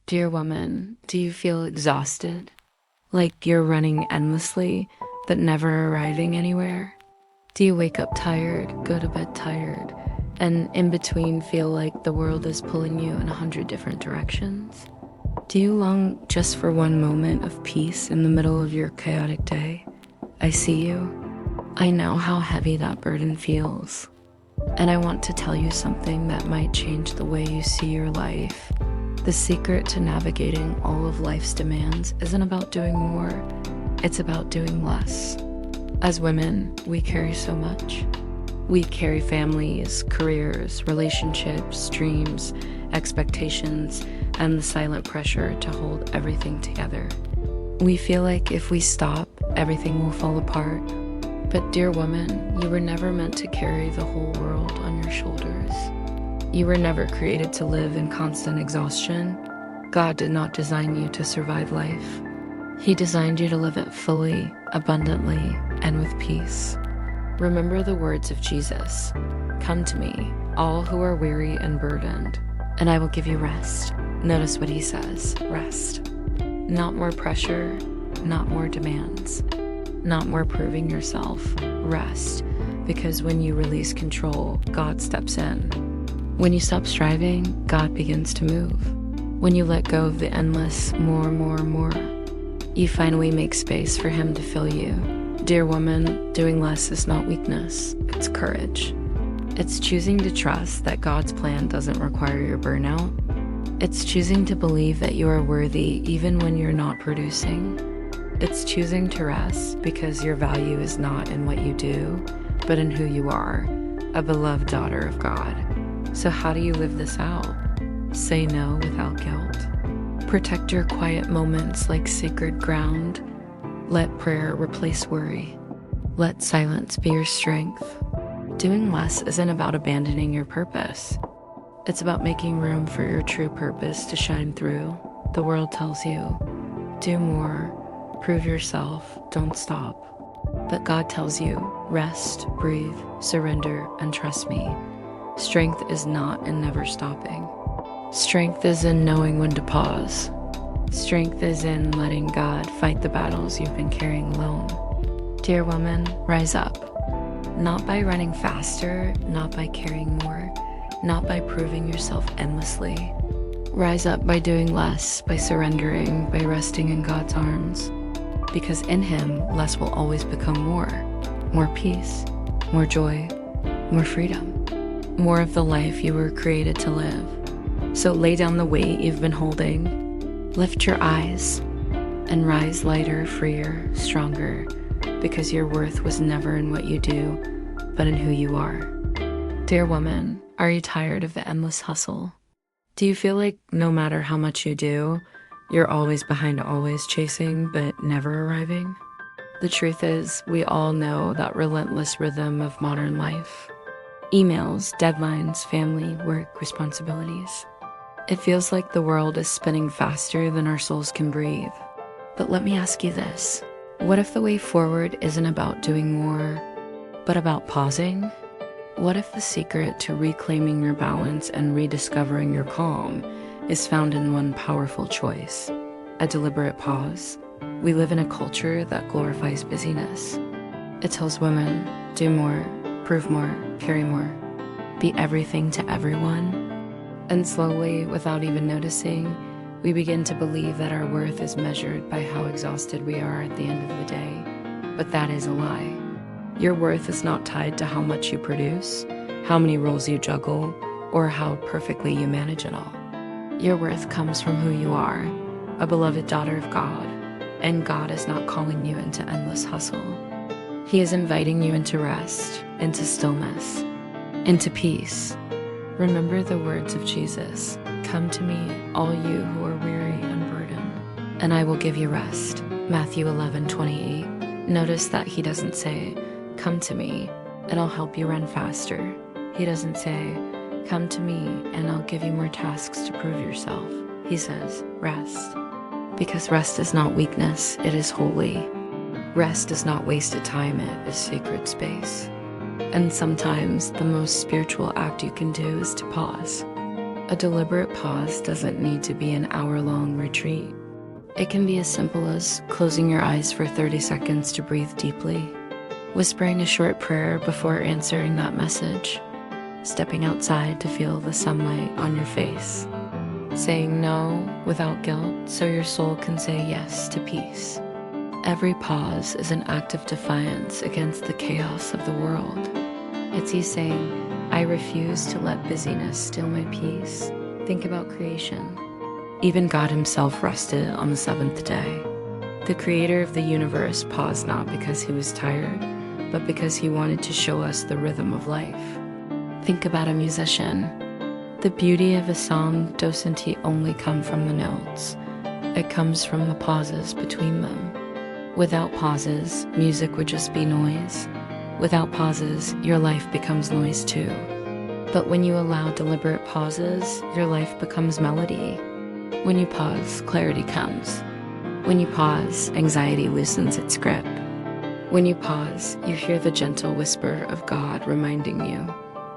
Dear woman, do you feel exhausted? Like you're running endlessly, but never arriving anywhere? Do you wake up tired, go to bed tired, and in between feel like the world is pulling you in 100 different directions? Do you long just for one moment of peace in the middle of your chaotic day? I see you. I know how heavy that burden feels. And I want to tell you something that might change the way you see your life. The secret to navigating all of life's demands isn't about doing more, it's about doing less. As women, we carry so much. We carry families, careers, relationships, dreams, expectations, and the silent pressure to hold everything together. We feel like if we stop, everything will fall apart. But dear woman, you were never meant to carry the whole world on your shoulders. You were never created to live in constant exhaustion. God did not design you to survive life. He designed you to live it fully, abundantly, and with peace. Remember the words of Jesus. Come to me, all who are weary and burdened, and I will give you rest. Notice what he says, rest. Not more pressure, not more demands, not more proving yourself, rest. Because when you release control, God steps in. When you stop striving, God begins to move. When you let go of the endless more, you finally make space for him to fill you. Dear woman, doing less is not weakness, it's courage. It's choosing to trust that God's plan doesn't require your burnout. It's choosing to believe that you are worthy even when you're not producing. It's choosing to rest because your value is not in what you do, but in who you are, a beloved daughter of God. So how do you live this out? Say no without guilt. Protect your quiet moments like sacred ground. Let prayer replace worry. Let silence be your strength. Doing less isn't about abandoning your purpose. It's about making room for your true purpose to shine through. The world tells you, do more, prove yourself, don't stop. But God tells you, rest, breathe, surrender, and trust me. Strength is not in never stopping. Strength is in knowing when to pause. Strength is in letting God fight the battles you've been carrying alone. Dear woman, rise up. Not by running faster, not by carrying more, not by proving yourself endlessly. Rise up by doing less, by surrendering, by resting in God's arms. Because in him, less will always become more. More peace, more joy, more freedom. More of the life you were created to live. So lay down the weight you've been holding. Lift your eyes and rise lighter, freer, stronger, because your worth was never in what you do, but in who you are. Dear woman, are you tired of the endless hustle? Do you feel like no matter how much you do, you're always behind, always chasing, but never arriving? The truth is, we all know that relentless rhythm of modern life. Emails, deadlines, family, work, responsibilities. It feels like the world is spinning faster than our souls can breathe. But let me ask you this. What if the way forward isn't about doing more, but about pausing? What if the secret to reclaiming your balance and rediscovering your calm is found in one powerful choice, a deliberate pause? We live in a culture that glorifies busyness. It tells women, do more, prove more, carry more, be everything to everyone. And slowly, without even noticing, we begin to believe that our worth is measured by how exhausted we are at the end of the day. But that is a lie. Your worth is not tied to how much you produce, how many roles you juggle, or how perfectly you manage it all. Your worth comes from who you are, a beloved daughter of God, and God is not calling you into endless hustle. He is inviting you into rest, into stillness, into peace. Remember the words of Jesus, come to me, all you who are weary and burdened, and I will give you rest. Matthew 11:28. Notice that he doesn't say, come to me, and I'll help you run faster. He doesn't say, come to me, and I'll give you more tasks to prove yourself. He says, rest. Because rest is not weakness, it is holy. Rest is not wasted time, it is sacred space. And sometimes the most spiritual act you can do is to pause. A deliberate pause doesn't need to be an hour-long retreat. It can be as simple as closing your eyes for 30 seconds to breathe deeply, whispering a short prayer before answering that message, stepping outside to feel the sunlight on your face, saying no without guilt so your soul can say yes to peace. Every pause is an act of defiance against the chaos of the world. It's you saying, I refuse to let busyness steal my peace. Think about creation. Even God himself rested on the seventh day. The creator of the universe paused not because he was tired, but because he wanted to show us the rhythm of life. Think about a musician. The beauty of a song doesn't only come from the notes. It comes from the pauses between them. Without pauses, music would just be noise. Without pauses, your life becomes noise too. But when you allow deliberate pauses, your life becomes melody. When you pause, clarity comes. When you pause, anxiety loosens its grip. When you pause, you hear the gentle whisper of God reminding you,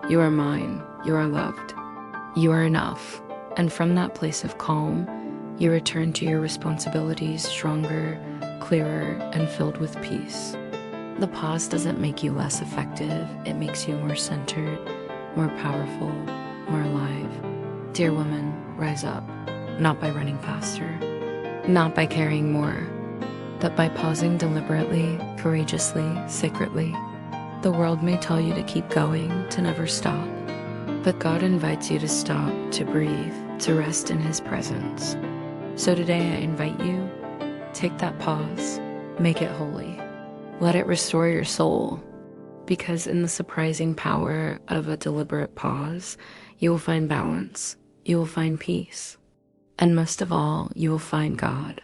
you are mine, you are loved, you are enough. And from that place of calm, you return to your responsibilities stronger, clearer, and filled with peace. The pause doesn't make you less effective, it makes you more centered, more powerful, more alive. Dear woman, rise up, not by running faster, not by carrying more, but by pausing deliberately, courageously, sacredly. The world may tell you to keep going, to never stop, but God invites you to stop, to breathe, to rest in his presence. So today I invite you, take that pause, make it holy. Let it restore your soul, because in the surprising power of a deliberate pause, you will find balance, you will find peace, and most of all, you will find God.